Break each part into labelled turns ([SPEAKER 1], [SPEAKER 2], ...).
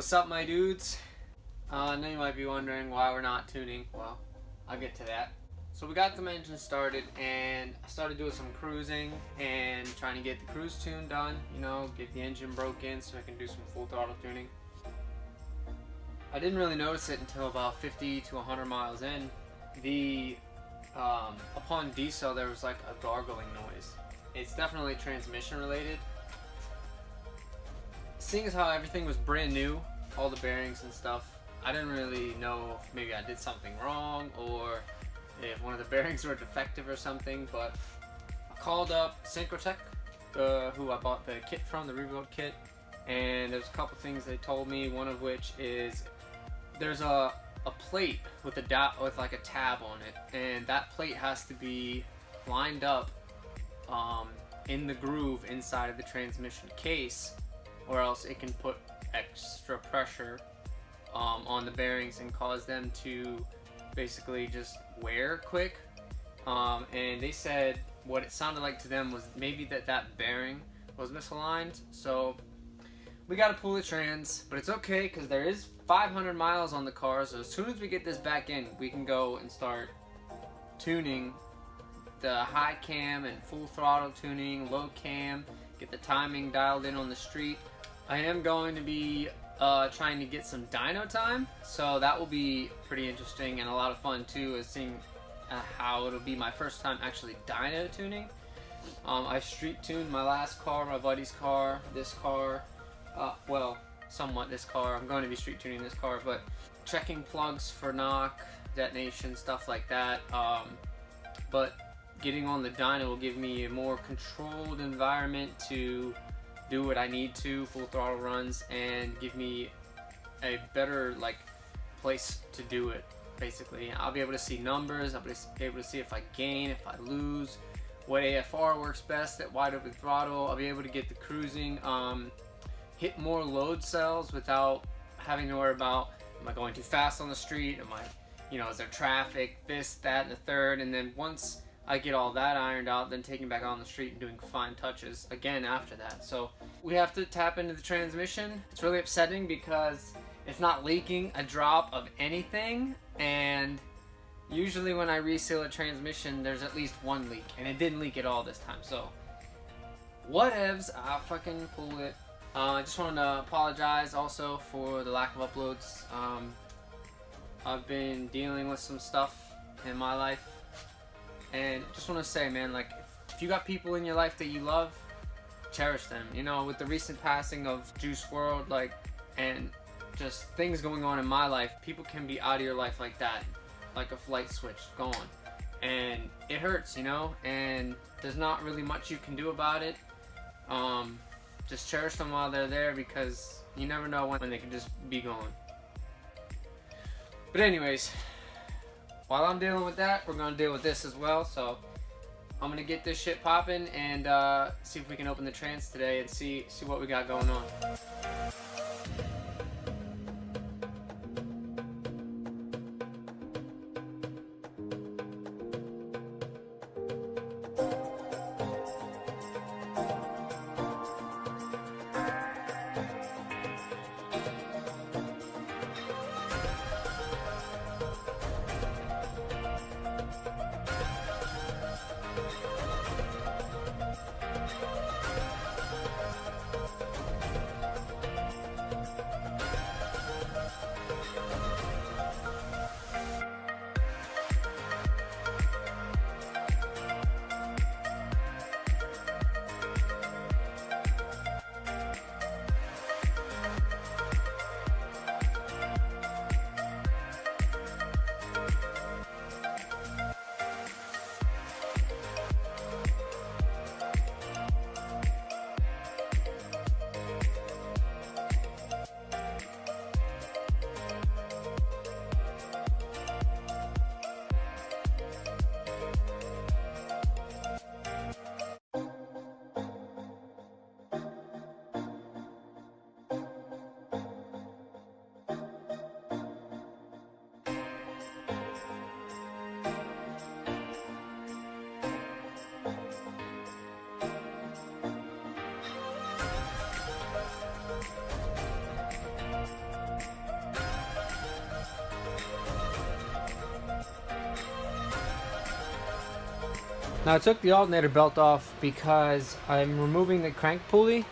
[SPEAKER 1] What's up, my dudes? I know you might be wondering why we're not tuning. Well, I'll get to that. So we got the engine started and I started doing some cruising and trying to get the cruise tune done, you know, get the engine broken so I can do some full throttle tuning. I didn't really notice it until about 50 to 100 miles in. Upon decel there was like a gargling noise. It's definitely transmission related. Seeing as how everything was brand new, all the bearings and stuff, I didn't really know if maybe I did something wrong or if one of the bearings were defective or something, but I called up Synchrotech, who I bought the kit from, the rebuild kit, and there's a couple things they told me, one of which is there's a plate with like a tab on it, and that plate has to be lined up in the groove inside of the transmission case, or else it can put extra pressure on the bearings and cause them to basically just wear quick. And they said what it sounded like to them was maybe that bearing was misaligned. So we got to pull the trans, but it's okay because there is 500 miles on the car. So as soon as we get this back in, we can go and start tuning the high cam and full throttle tuning, low cam, get the timing dialed in on the street. I am going to be trying to get some dyno time, so that will be pretty interesting and a lot of fun too, is seeing how it'll be my first time actually dyno tuning. I street tuned my last car, my buddy's car, this car, well, somewhat this car. I'm going to be street tuning this car, but checking plugs for knock, detonation, stuff like that. But getting on the dyno will give me a more controlled environment to do what I need to, full throttle runs, and give me a better place to do it. Basically, I'll be able to see numbers, I'll be able to see if I gain, if I lose, what AFR works best at wide open throttle. I'll be able to get the cruising, hit more load cells without having to worry about, am I going too fast on the street, am I, is there traffic, this, that, and the third. And then once I get all that ironed out, then taking back on the street and doing fine touches again after that. So we have to tap into the transmission. It's really upsetting because it's not leaking a drop of anything, and usually when I reseal a transmission there's at least one leak, and it didn't leak at all this time. So whatevs, I'll fucking pull it. I just wanted to apologize also for the lack of uploads. I've been dealing with some stuff in my life, and just want to say, man, if you got people in your life that you love, cherish them. With the recent passing of Juice WRLD, and just things going on in my life, people can be out of your life like that, like a flight switch gone, and it hurts, and there's not really much you can do about it. Just cherish them while they're there, because you never know when they can just be gone. But anyways, while I'm dealing with that, we're gonna deal with this as well. So I'm gonna get this shit popping and see if we can open the trans today and see what we got going on. Now I took the alternator belt off because I'm removing the crank pulley,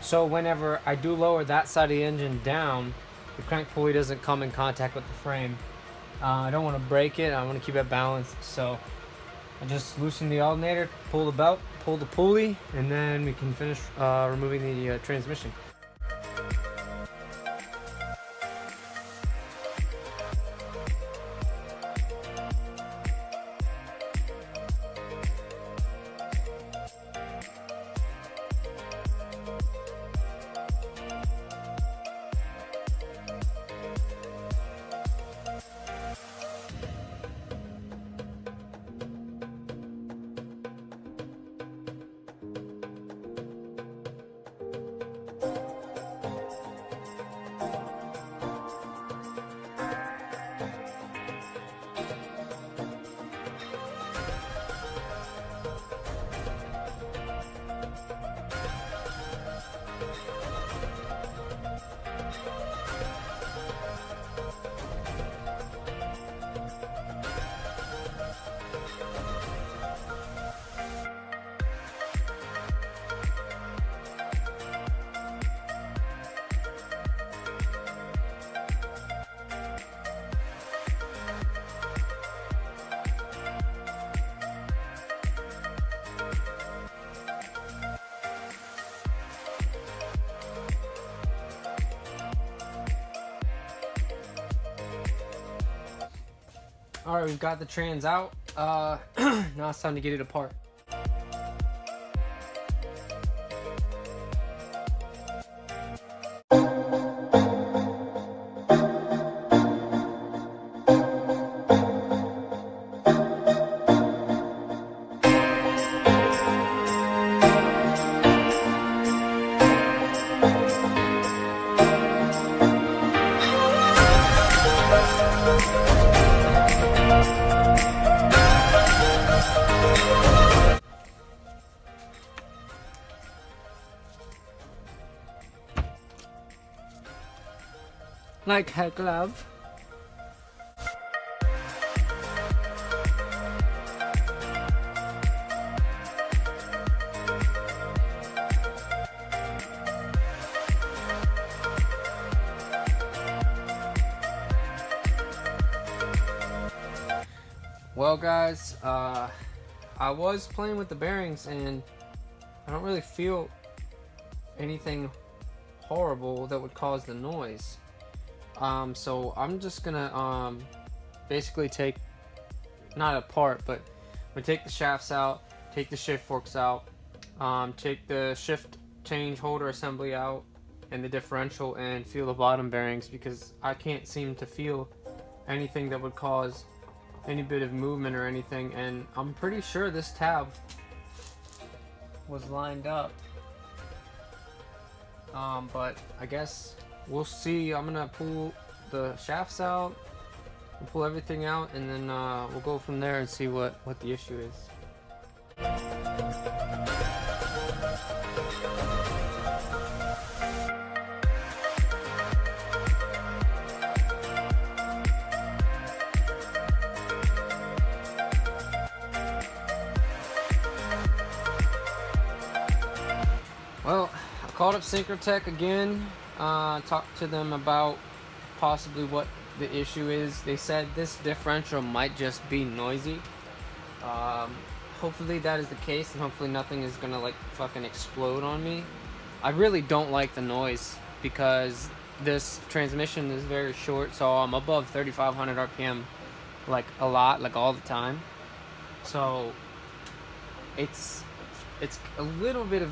[SPEAKER 1] so whenever I do lower that side of the engine down, the crank pulley doesn't come in contact with the frame. I don't want to break it, I want to keep it balanced, so I just loosen the alternator, pull the belt, pull the pulley, and then we can finish removing the transmission. Alright, we've got the trans out. Now it's time to get it apart. Like heck, love. Well, guys, I was playing with the bearings and I don't really feel anything horrible that would cause the noise. So I'm just gonna basically take, not apart, but I'm gonna take the shafts out, take the shift forks out, take the shift change holder assembly out and the differential, and feel the bottom bearings, because I can't seem to feel anything that would cause any bit of movement or anything. And I'm pretty sure this tab was lined up, but I guess we'll see. I'm gonna pull the shafts out, we'll pull everything out, and then we'll go from there and see what the issue is. Well, I called up Synchrotech again, talked to them about possibly what the issue is. They said this differential might just be noisy. Hopefully that is the case, and hopefully nothing is gonna like fucking explode on me. I really don't like the noise because this transmission is very short, so I'm above 3,500 RPM like a lot, like all the time. So it's a little bit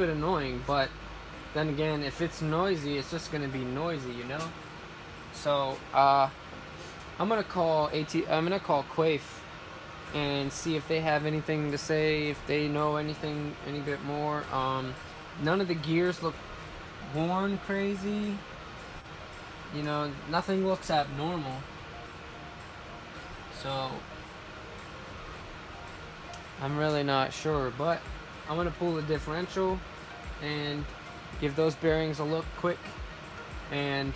[SPEAKER 1] annoying, but then again, if it's noisy, it's just gonna be noisy, you know. So I'm gonna call Quaif and see if they have anything to say, if they know anything any bit more. None of the gears look worn crazy, you know, nothing looks abnormal. So I'm really not sure, but I'm gonna pull the differential and give those bearings a look quick, and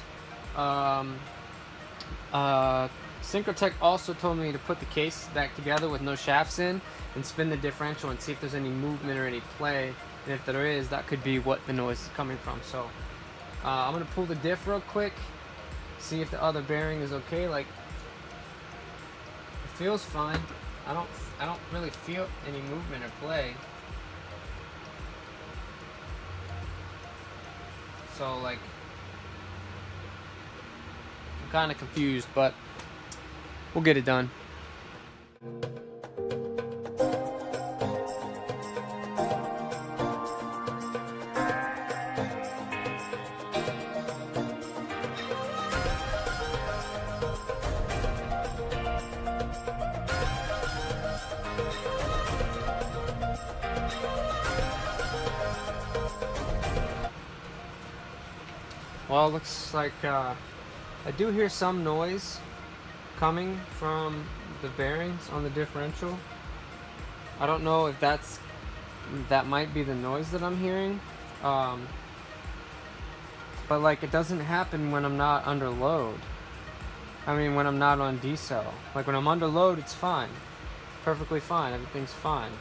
[SPEAKER 1] Synchrotech also told me to put the case back together with no shafts in and spin the differential and see if there's any movement or any play, and if there is, that could be what the noise is coming from. So I'm gonna pull the diff real quick, see if the other bearing is okay. Like, it feels fine. I don't really feel any movement or play. So like, I'm kind of confused, but we'll get it done. Well, it looks like I do hear some noise coming from the bearings on the differential. I don't know if that might be the noise that I'm hearing, but like, it doesn't happen when I'm not under load. I mean, when I'm not on decel. Like, when I'm under load, it's fine, perfectly fine, everything's fine.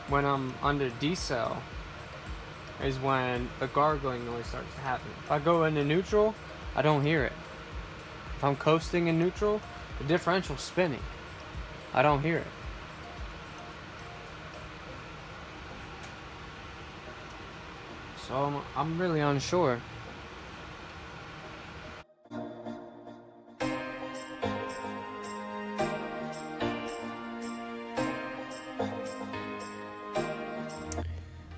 [SPEAKER 1] When I'm under decel is when the gargling noise starts to happen. If I go into neutral, I don't hear it. If I'm coasting in neutral, the differential's spinning. I don't hear it. So I'm really unsure.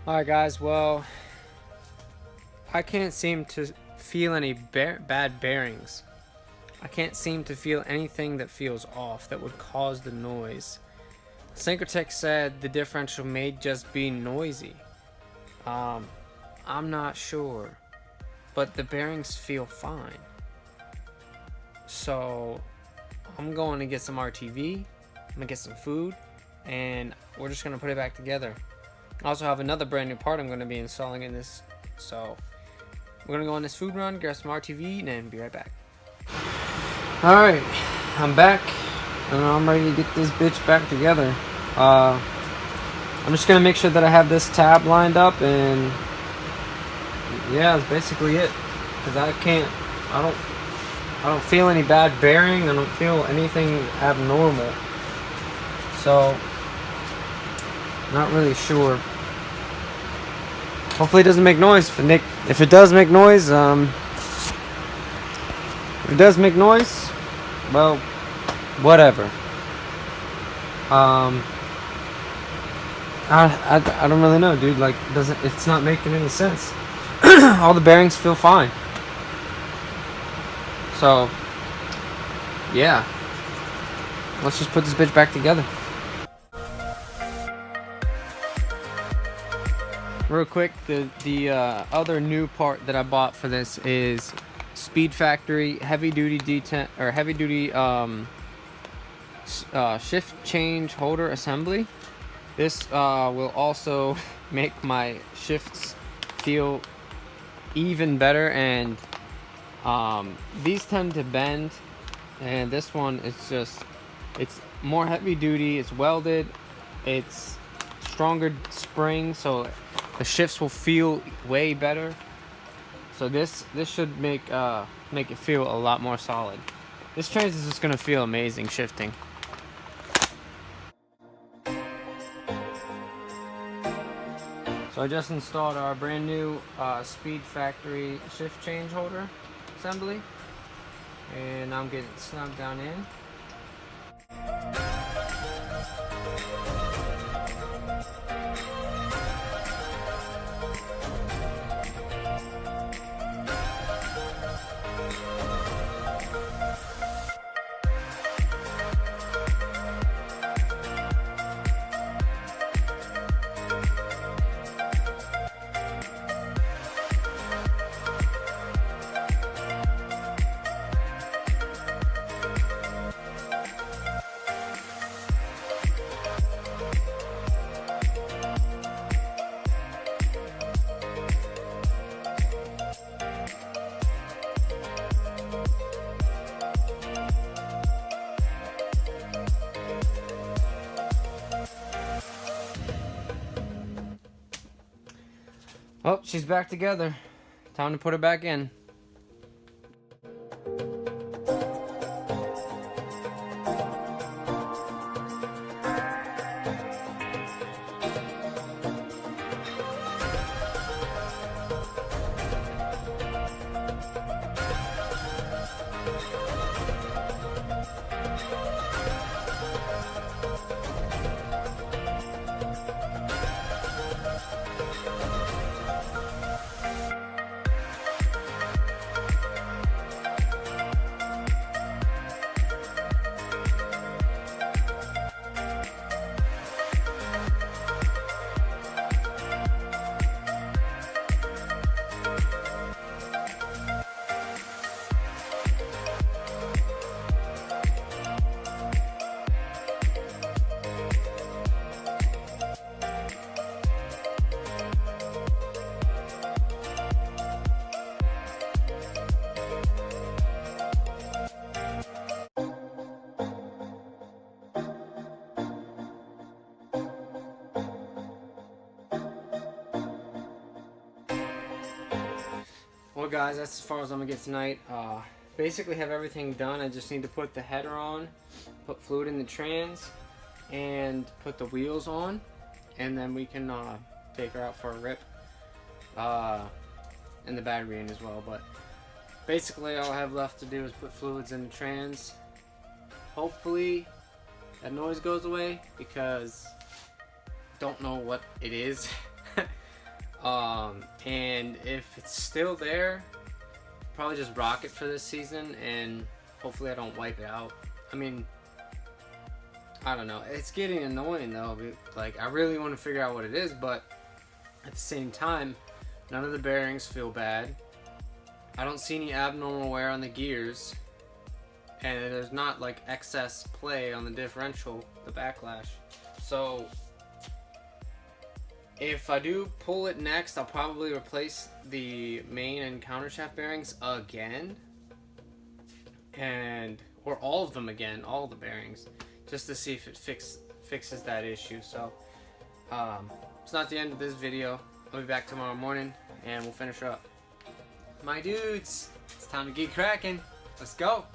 [SPEAKER 1] Alright guys, well, I can't seem to feel any bad bearings. I can't seem to feel anything that feels off that would cause the noise. Synchrotech said the differential may just be noisy. I'm not sure, but the bearings feel fine. So I'm going to get some RTV, I'm gonna get some food, and we're just gonna put it back together. I also have another brand new part I'm going to be installing in this, so we're going to go on this food run, grab some RTV, and then be right back. Alright, I'm back, and I'm ready to get this bitch back together. I'm just going to make sure that I have this tab lined up, and yeah, that's basically it. Because I don't feel any bad bearing, I don't feel anything abnormal. So, not really sure. Hopefully it doesn't make noise. If it does make noise, well, whatever. I don't really know, dude. Like, it's not making any sense. All the bearings feel fine. So, yeah. Let's just put this bitch back together. Real quick, the other new part that I bought for this is Speedfactory heavy duty D10 or heavy duty shift change holder assembly. This will also make my shifts feel even better, and these tend to bend, and this one is it's more heavy duty, it's welded, it's stronger spring, so the shifts will feel way better. So this should make it feel a lot more solid. This trans is just gonna feel amazing shifting. So I just installed our brand new Speedfactory shift change holder assembly, and I'm getting snugged down in. Oh, she's back together. Time to put her back in. Well guys, that's as far as I'm gonna get tonight. Basically have everything done. I just need to put the header on, put fluid in the trans, and put the wheels on, and then we can take her out for a rip, and the battery in as well. But basically all I have left to do is put fluids in the trans. Hopefully that noise goes away, because don't know what it is. And if it's still there, probably just rock it for this season, and hopefully I don't wipe it out. I mean, I don't know. It's getting annoying though. Like, I really want to figure out what it is, but at the same time, none of the bearings feel bad. I don't see any abnormal wear on the gears, and there's not like excess play on the differential, the backlash. So if I do pull it next, I'll probably replace the main and countershaft bearings again, or all of them again, all the bearings, just to see if it fixes that issue. So it's not the end of this video. I'll be back tomorrow morning and we'll finish her up. My dudes, it's time to get cracking. Let's go.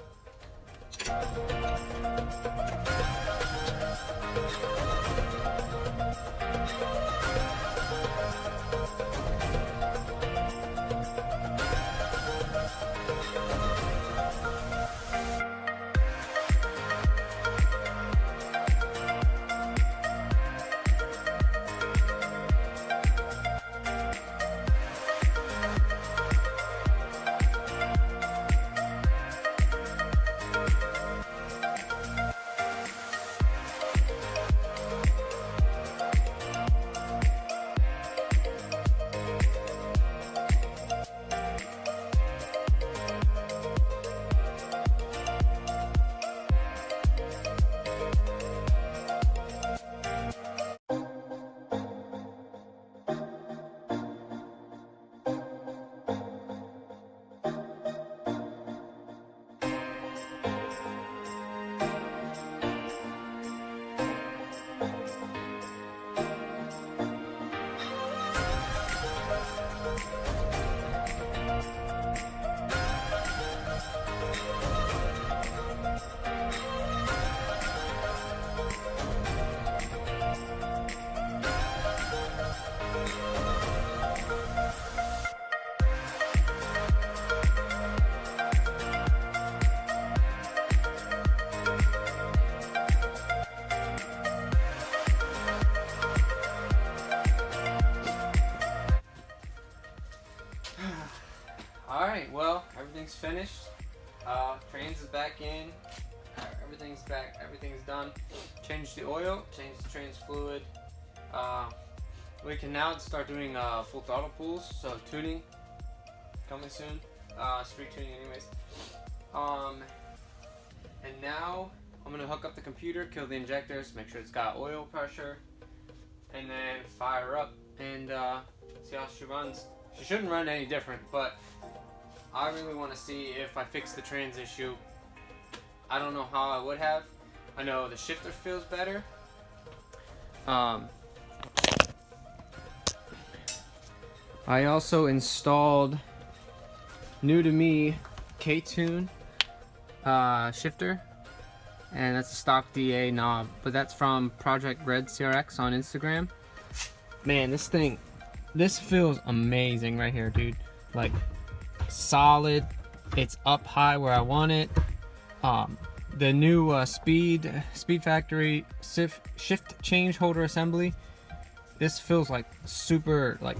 [SPEAKER 1] Alright, well, everything's finished. Trans is back in. Everything's back. Everything's done. Changed the oil. Changed the trans fluid. We can now start doing full throttle pulls. So tuning coming soon. Street tuning, anyways. And now I'm gonna hook up the computer, kill the injectors, make sure it's got oil pressure, and then fire up and see how she runs. She shouldn't run any different, but I really want to see if I fix the trans issue. I don't know how I would have. I know the shifter feels better. I also installed, new to me, Ktuned shifter, and that's a stock DA knob, but that's from Project Red CRX on Instagram. Man, this feels amazing right here, dude. Like, solid. It's up high where I want it. The new Speedfactory shift change holder assembly. This feels like super, like.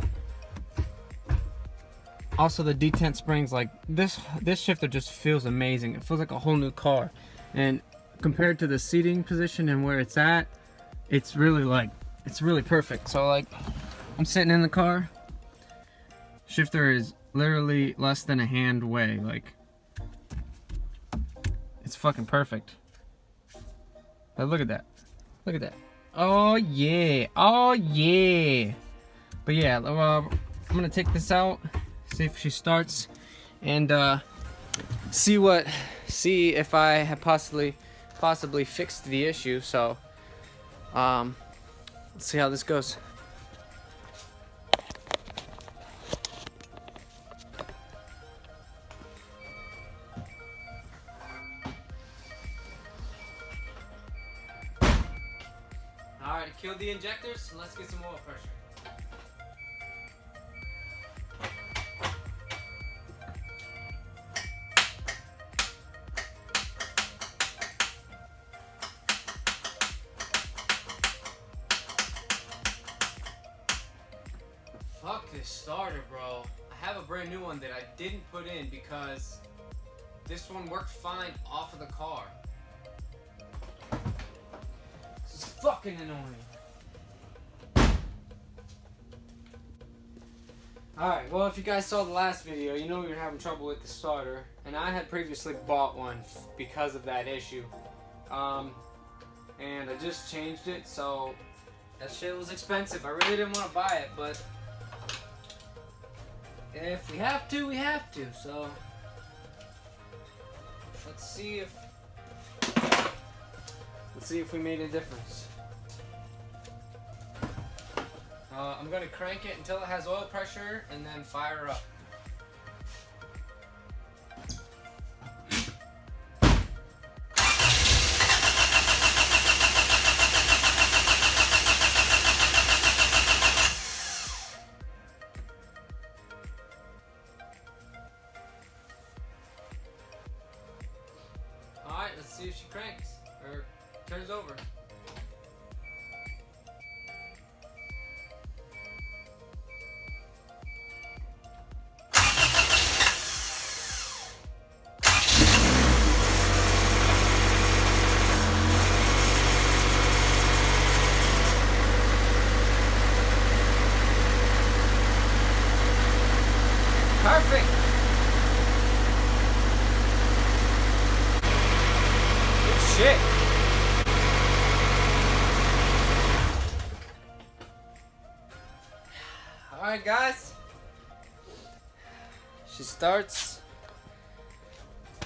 [SPEAKER 1] Also the detent springs, like this shifter just feels amazing. It feels like a whole new car. And compared to the seating position and where it's at, it's really perfect. So like, I'm sitting in the car. Shifter is literally less than a hand away. Like, it's fucking perfect. But look at that. Look at that. Oh yeah. Oh yeah. But yeah, I'm gonna take this out, see if she starts, and see if I have possibly fixed the issue. So let's see how this goes. Alright, I killed the injectors, and let's get some oil pressure. Fuck this starter, bro. I have a brand new one that I didn't put in because this one worked fine off of the car. This is fucking annoying. Alright, well, if you guys saw the last video, you know we were having trouble with the starter, and I had previously bought one because of that issue. And I just changed it, so that shit was expensive. I really didn't want to buy it, but if we have to, we have to. So let's see if we made a difference. I'm gonna crank it until it has oil pressure and then fire up. Alright, let's see if she cranks or turns over. Perfect! Good shit! Alright guys, she starts.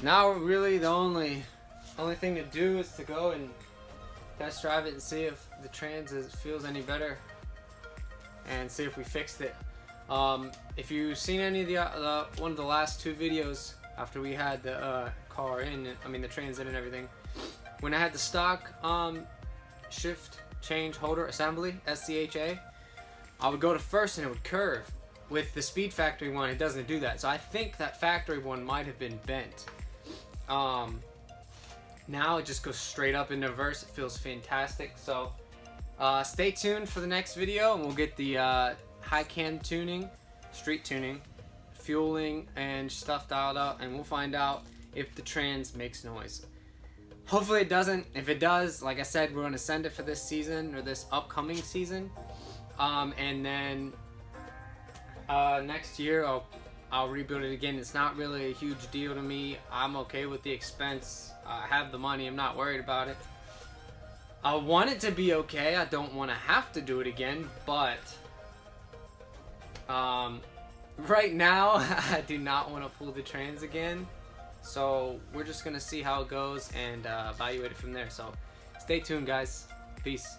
[SPEAKER 1] Now really the only thing to do is to go and test drive it and see if the trans feels any better and see if we fixed it. If you've seen any of the one of the last two videos after we had the car in, I mean the trans in and everything, when I had the stock shift change holder assembly, SCHA, I would go to first and it would curve. With the Speedfactory one, it doesn't do that. So I think that factory one might have been bent. Now it just goes straight up into reverse. It feels fantastic. So stay tuned for the next video, and we'll get the high cam tuning, street tuning, fueling, and stuff dialed out, and we'll find out if the trans makes noise. Hopefully it doesn't. If it does, like I said, we're going to send it for this season or this upcoming season. And then next year I'll rebuild it again. It's not really a huge deal to me. I'm okay with the expense. I have the money. I'm not worried about it. I want it to be okay. I don't want to have to do it again, but right now I do not want to pull the trans again. So we're just gonna see how it goes and evaluate it from there. So stay tuned, guys. Peace.